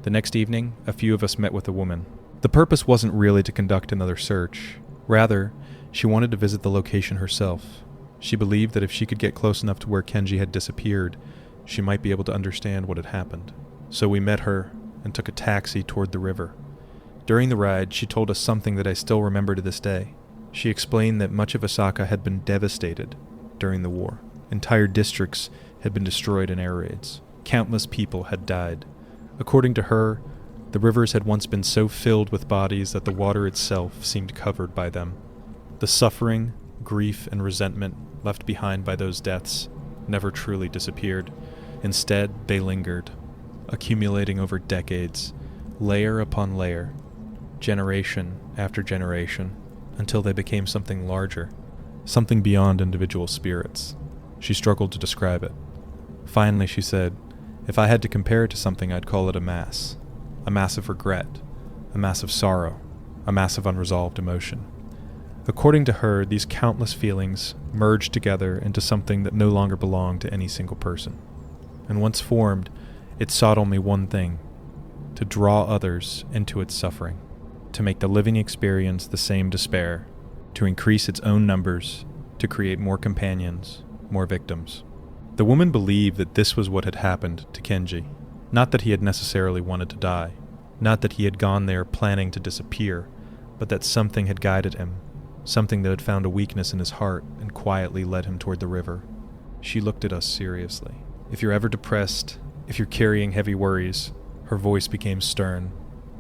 [SPEAKER 1] The next evening, a few of us met with the woman. The purpose wasn't really to conduct another search. Rather, she wanted to visit the location herself. She believed that if she could get close enough to where Kenji had disappeared, she might be able to understand what had happened. So we met her and took a taxi toward the river. During the ride, she told us something that I still remember to this day. She explained that much of Osaka had been devastated during the war. Entire districts had been destroyed in air raids. Countless people had died. According to her, the rivers had once been so filled with bodies that the water itself seemed covered by them. The suffering, grief, and resentment left behind by those deaths never truly disappeared. Instead, they lingered, accumulating over decades, layer upon layer, generation after generation, until they became something larger, something beyond individual spirits. She struggled to describe it. Finally, she said, "If I had to compare it to something, I'd call it a mass of regret, a mass of sorrow, a mass of unresolved emotion." According to her, these countless feelings merged together into something that no longer belonged to any single person. And once formed, it sought only one thing: to draw others into its suffering, to make the living experience the same despair, to increase its own numbers, to create more companions, more victims. The woman believed that this was what had happened to Kenji. Not that he had necessarily wanted to die, not that he had gone there planning to disappear, but that something had guided him, something that had found a weakness in his heart and quietly led him toward the river. She looked at us seriously. "If you're ever depressed, if you're carrying heavy worries," her voice became stern,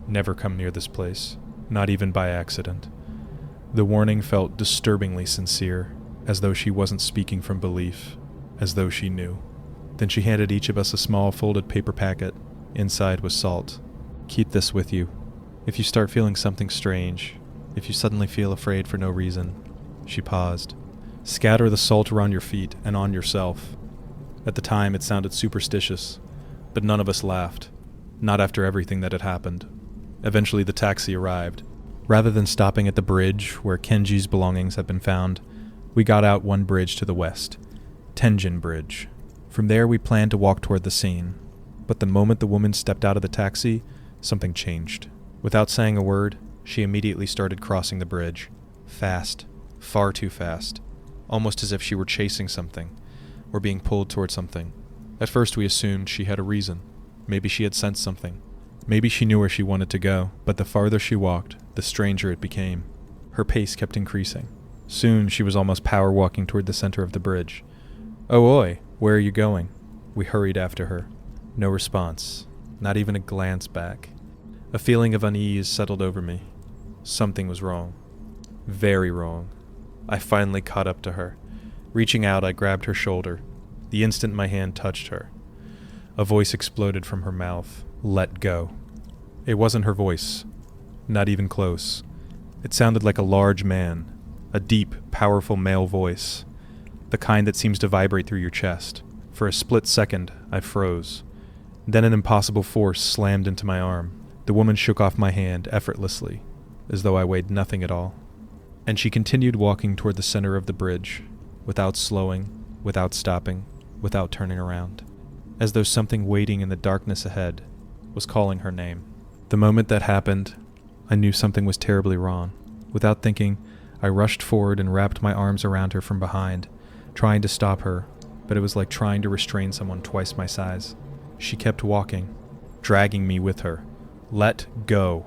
[SPEAKER 1] "never come near this place, not even by accident." The warning felt disturbingly sincere, as though she wasn't speaking from belief, as though she knew. Then she handed each of us a small folded paper packet. Inside was salt. "Keep this with you. If you start feeling something strange, if you suddenly feel afraid for no reason," she paused, "scatter the salt around your feet and on yourself." At the time it sounded superstitious, but none of us laughed, not after everything that had happened. Eventually the taxi arrived. Rather than stopping at the bridge where Kenji's belongings had been found, we got out one bridge to the west, Tenjin Bridge. From there we planned to walk toward the scene, but the moment the woman stepped out of the taxi, something changed. Without saying a word, she immediately started crossing the bridge. Fast, far too fast, almost as if she were chasing something, or being pulled toward something. At first we assumed she had a reason. Maybe she had sensed something. Maybe she knew where she wanted to go, but the farther she walked, the stranger it became. Her pace kept increasing. Soon she was almost power walking toward the center of the bridge. "Oh, oi, where are you going?" We hurried after her. No response, not even a glance back. A feeling of unease settled over me. Something was wrong. Very wrong. I finally caught up to her. Reaching out, I grabbed her shoulder. The instant my hand touched her, a voice exploded from her mouth. "Let go." It wasn't her voice. Not even close. It sounded like a large man, a deep, powerful male voice, the kind that seems to vibrate through your chest. For a split second, I froze. Then an impossible force slammed into my arm. The woman shook off my hand effortlessly, as though I weighed nothing at all. And she continued walking toward the center of the bridge, without slowing, without stopping, without turning around, as though something waiting in the darkness ahead was calling her name. The moment that happened, I knew something was terribly wrong. Without thinking, I rushed forward and wrapped my arms around her from behind, trying to stop her, but it was like trying to restrain someone twice my size. She kept walking, dragging me with her. Let go.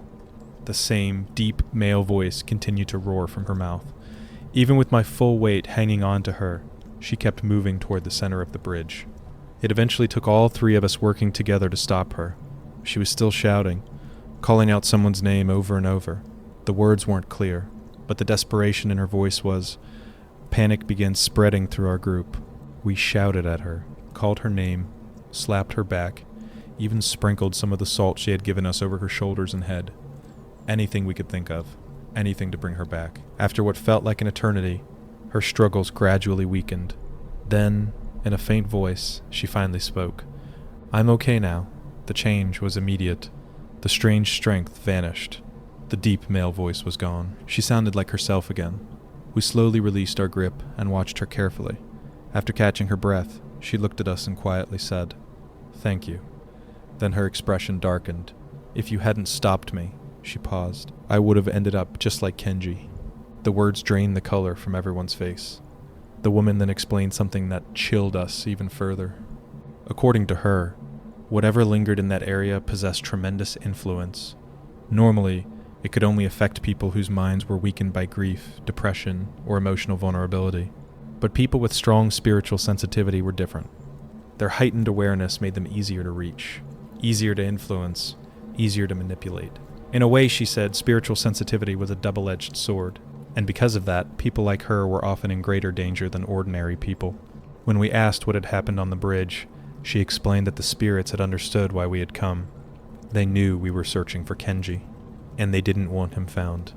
[SPEAKER 1] The same deep male voice continued to roar from her mouth. Even with my full weight hanging on to her, she kept moving toward the center of the bridge. It eventually took all three of us working together to stop her. She was still shouting, calling out someone's name over and over. The words weren't clear, but the desperation in her voice was. Panic began spreading through our group. We shouted at her, called her name, slapped her back, even sprinkled some of the salt she had given us over her shoulders and head. Anything we could think of, anything to bring her back. After what felt like an eternity, her struggles gradually weakened. Then, in a faint voice, she finally spoke. I'm okay now. The change was immediate. The strange strength vanished. The deep male voice was gone. She sounded like herself again. We slowly released our grip and watched her carefully. After catching her breath, she looked at us and quietly said, "Thank you." Then her expression darkened. If you hadn't stopped me, she paused, I would have ended up just like Kenji. The words drained the color from everyone's face. The woman then explained something that chilled us even further. According to her, whatever lingered in that area possessed tremendous influence. Normally, it could only affect people whose minds were weakened by grief, depression, or emotional vulnerability. But people with strong spiritual sensitivity were different. Their heightened awareness made them easier to reach, easier to influence, easier to manipulate. In a way, she said, spiritual sensitivity was a double-edged sword, and because of that, people like her were often in greater danger than ordinary people. When we asked what had happened on the bridge, she explained that the spirits had understood why we had come. They knew we were searching for Kenji, and they didn't want him found.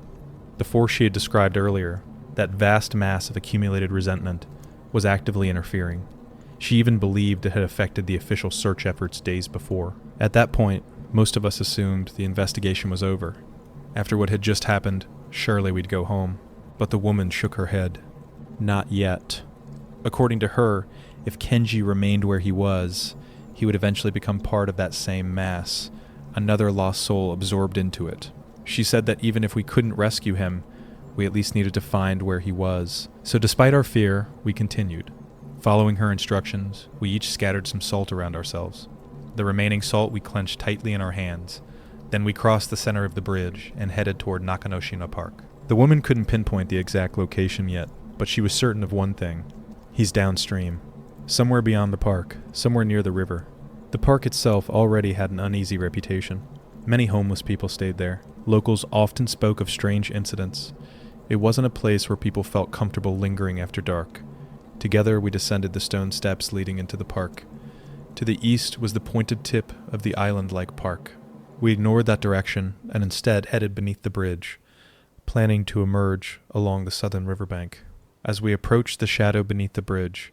[SPEAKER 1] The force she had described earlier, that vast mass of accumulated resentment, was actively interfering. She even believed it had affected the official search efforts days before. At that point, most of us assumed the investigation was over. After what had just happened, surely we'd go home. But the woman shook her head. Not yet. According to her, if Kenji remained where he was, he would eventually become part of that same mass, another lost soul absorbed into it. She said that even if we couldn't rescue him, we at least needed to find where he was. So despite our fear, we continued. Following her instructions, we each scattered some salt around ourselves. The remaining salt we clenched tightly in our hands. Then we crossed the center of the bridge and headed toward Nakanoshima Park. The woman couldn't pinpoint the exact location yet, but she was certain of one thing. He's downstream. Somewhere beyond the park, somewhere near the river. The park itself already had an uneasy reputation. Many homeless people stayed there. Locals often spoke of strange incidents. It wasn't a place where people felt comfortable lingering after dark. Together we descended the stone steps leading into the park. To the east was the pointed tip of the island-like park. We ignored that direction and instead headed beneath the bridge, planning to emerge along the southern riverbank. As we approached the shadow beneath the bridge,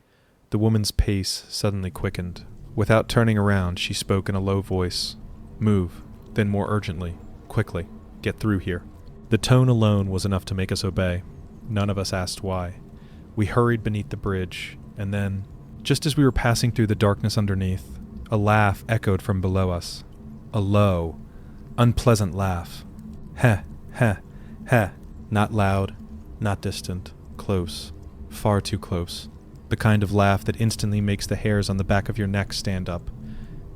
[SPEAKER 1] the woman's pace suddenly quickened. Without turning around, she spoke in a low voice. Move, then more urgently, quickly, get through here. The tone alone was enough to make us obey. None of us asked why. We hurried beneath the bridge, and then, just as we were passing through the darkness underneath, a laugh echoed from below us. A low, unpleasant laugh. Heh, heh, heh. Not loud, not distant, close, far too close. The kind of laugh that instantly makes the hairs on the back of your neck stand up,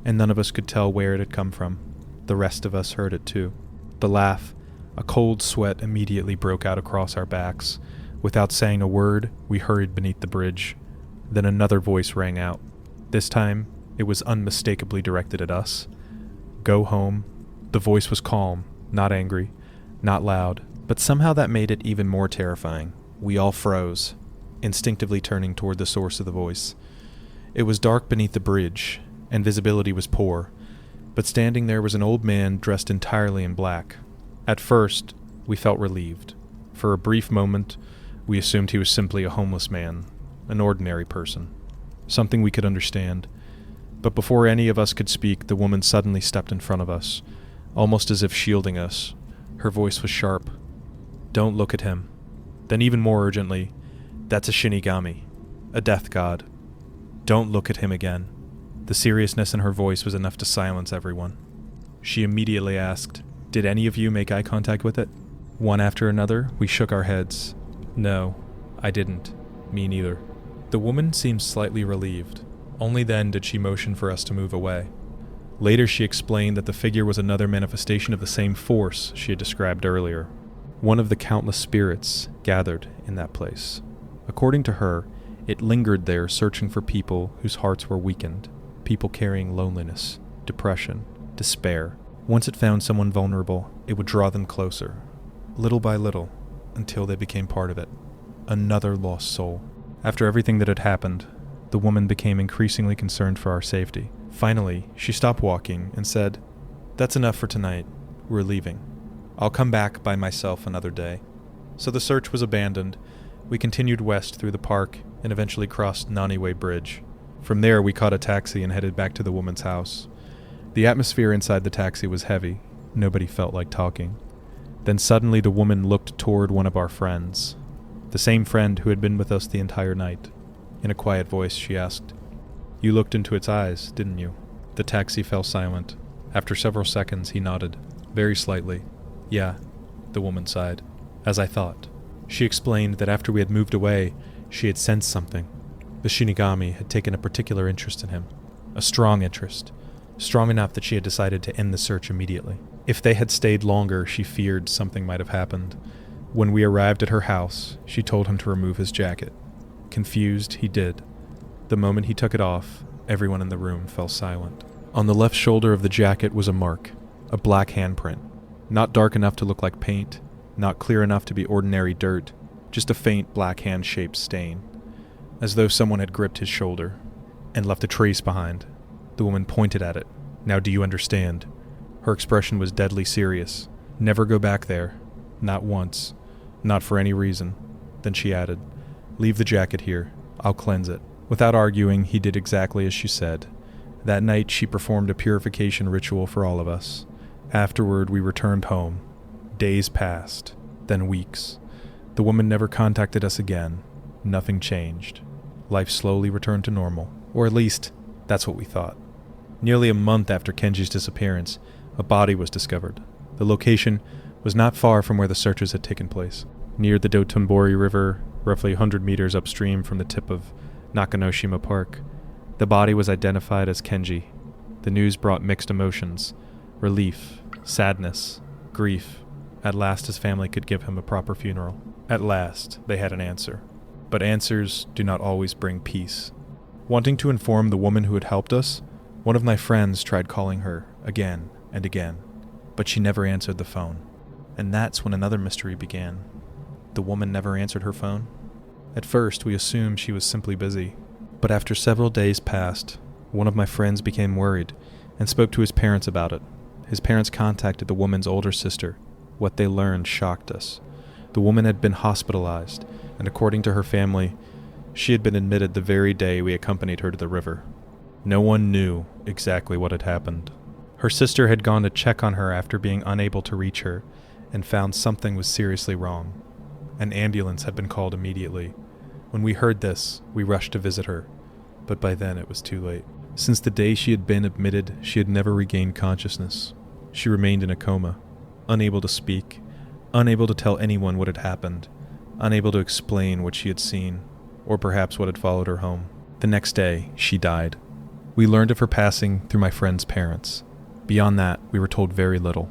[SPEAKER 1] and none of us could tell where it had come from. The rest of us heard it too. The laugh, a cold sweat immediately broke out across our backs. Without saying a word, we hurried beneath the bridge. Then another voice rang out. This time, it was unmistakably directed at us. Go home. The voice was calm, not angry, not loud, but somehow that made it even more terrifying. We all froze, instinctively turning toward the source of the voice. It was dark beneath the bridge, and visibility was poor, but standing there was an old man dressed entirely in black. At first, we felt relieved. For a brief moment, we assumed he was simply a homeless man, an ordinary person, something we could understand. But before any of us could speak, the woman suddenly stepped in front of us, almost as if shielding us. Her voice was sharp. "Don't look at him." Then even more urgently, "That's a Shinigami, a death god. Don't look at him again." The seriousness in her voice was enough to silence everyone. She immediately asked, "Did any of you make eye contact with it?" One after another, we shook our heads. "No, I didn't. Me neither." The woman seemed slightly relieved. Only then did she motion for us to move away. Later she explained that the figure was another manifestation of the same force she had described earlier, one of the countless spirits gathered in that place. According to her, it lingered there searching for people whose hearts were weakened, people carrying loneliness, depression, despair. Once it found someone vulnerable, it would draw them closer, little by little, until they became part of it. Another lost soul. After everything that had happened, the woman became increasingly concerned for our safety. Finally, she stopped walking and said, "That's enough for tonight. We're leaving. I'll come back by myself another day." So the search was abandoned. We continued west through the park and eventually crossed 𝗏𝗏 Bridge. From there, we caught a taxi and headed back to the woman's house. The atmosphere inside the taxi was heavy. Nobody felt like talking. Then suddenly the woman looked toward one of our friends, the same friend who had been with us the entire night. In a quiet voice, she asked, "You looked into its eyes, didn't you?" The taxi fell silent. After several seconds, he nodded, very slightly. "Yeah," the woman sighed. "As I thought." She explained that after we had moved away, she had sensed something. The Shinigami had taken a particular interest in him, a strong interest, strong enough that she had decided to end the search immediately. If they had stayed longer, she feared something might have happened. When we arrived at her house, she told him to remove his jacket. Confused, he did. The moment he took it off, everyone in the room fell silent. On the left shoulder of the jacket was a mark, a black handprint. Not dark enough to look like paint, not clear enough to be ordinary dirt, just a faint black hand-shaped stain, as though someone had gripped his shoulder and left a trace behind. The woman pointed at it. "Now do you understand?" Her expression was deadly serious. "Never go back there. Not once. Not for any reason." Then she added, "Leave the jacket here. I'll cleanse it." Without arguing, he did exactly as she said. That night she performed a purification ritual for all of us. Afterward, we returned home. Days passed, then weeks. The woman never contacted us again. Nothing changed. Life slowly returned to normal. Or at least, that's what we thought. Nearly a month after Kenji's disappearance, a body was discovered. The location was not far from where the searches had taken place. Near the 𝗏𝗏 River, roughly 100 meters upstream from the tip of Nakanoshima Park, the body was identified as Kenji. The news brought mixed emotions: relief, sadness, grief. At last his family could give him a proper funeral. At last they had an answer. But answers do not always bring peace. Wanting to inform the woman who had helped us, one of my friends tried calling her again and again, but she never answered the phone. And that's when another mystery began. The woman never answered her phone. At first, we assumed she was simply busy. But after several days passed, one of my friends became worried and spoke to his parents about it. His parents contacted the woman's older sister. What they learned shocked us. The woman had been hospitalized, and according to her family, she had been admitted the very day we accompanied her to the river. No one knew exactly what had happened. Her sister had gone to check on her after being unable to reach her, and found something was seriously wrong. An ambulance had been called immediately. When we heard this, we rushed to visit her, but by then it was too late. Since the day she had been admitted, she had never regained consciousness. She remained in a coma, unable to speak, unable to tell anyone what had happened, unable to explain what she had seen, or perhaps what had followed her home. The next day, she died. We learned of her passing through my friend's parents. Beyond that, we were told very little.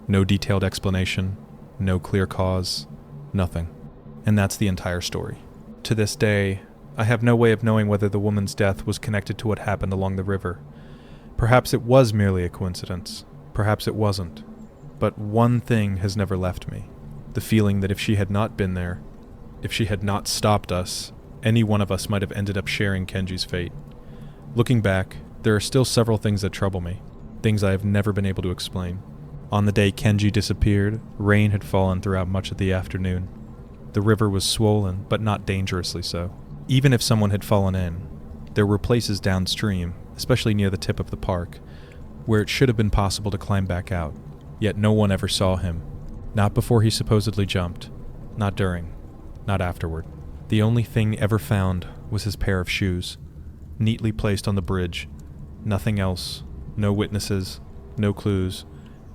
[SPEAKER 1] No detailed explanation, no clear cause, nothing. And that's the entire story. To this day, I have no way of knowing whether the woman's death was connected to what happened along the river. Perhaps it was merely a coincidence. Perhaps it wasn't. But one thing has never left me. The feeling that if she had not been there, if she had not stopped us, any one of us might have ended up sharing Kenji's fate. Looking back, there are still several things that trouble me, things I have never been able to explain. On the day Kenji disappeared, rain had fallen throughout much of the afternoon. The river was swollen, but not dangerously so. Even if someone had fallen in, there were places downstream, especially near the tip of the park, where it should have been possible to climb back out. Yet no one ever saw him. Not before he supposedly jumped. Not during. Not afterward. The only thing ever found was his pair of shoes, neatly placed on the bridge. Nothing else. No witnesses. No clues.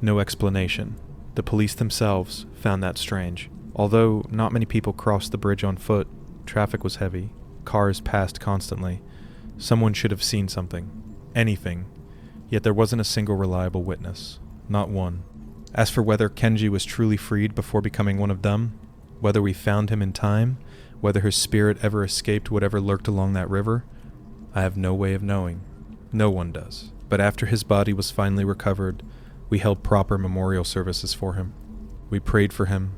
[SPEAKER 1] No explanation. The police themselves found that strange. Although not many people crossed the bridge on foot, traffic was heavy. Cars passed constantly. Someone should have seen something. Anything. Yet there wasn't a single reliable witness. Not one. As for whether Kenji was truly freed before becoming one of them, whether we found him in time, whether his spirit ever escaped whatever lurked along that river, I have no way of knowing. No one does. But after his body was finally recovered, we held proper memorial services for him. We prayed for him,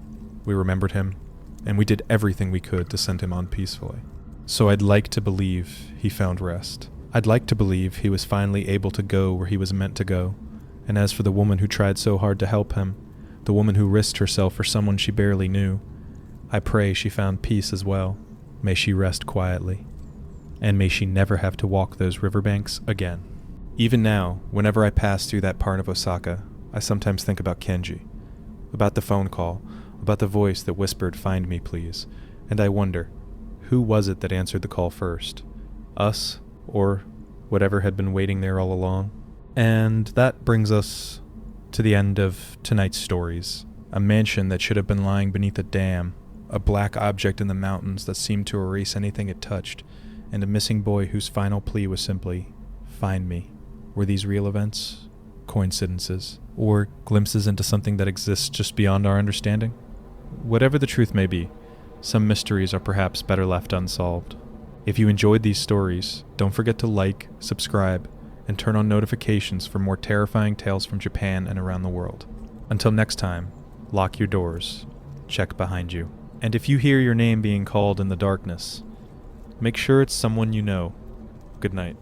[SPEAKER 1] we remembered him, and we did everything we could to send him on peacefully. So I'd like to believe he found rest. I'd like to believe he was finally able to go where he was meant to go. And as for the woman who tried so hard to help him, the woman who risked herself for someone she barely knew, I pray she found peace as well. May she rest quietly. And may she never have to walk those riverbanks again. Even now, whenever I pass through that part of Osaka, I sometimes think about Kenji, about the phone call, about the voice that whispered, "Find me, please," and I wonder, who was it that answered the call first? Us, or whatever had been waiting there all along? And that brings us to the end of tonight's stories. A mansion that should have been lying beneath a dam, a black object in the mountains that seemed to erase anything it touched, and a missing boy whose final plea was simply, "Find me." Were these real events? Coincidences? Or glimpses into something that exists just beyond our understanding? Whatever the truth may be, some mysteries are perhaps better left unsolved. If you enjoyed these stories, don't forget to like, subscribe, and turn on notifications for more terrifying tales from Japan and around the world. Until next time, lock your doors, check behind you. And if you hear your name being called in the darkness, make sure it's someone you know. Good night.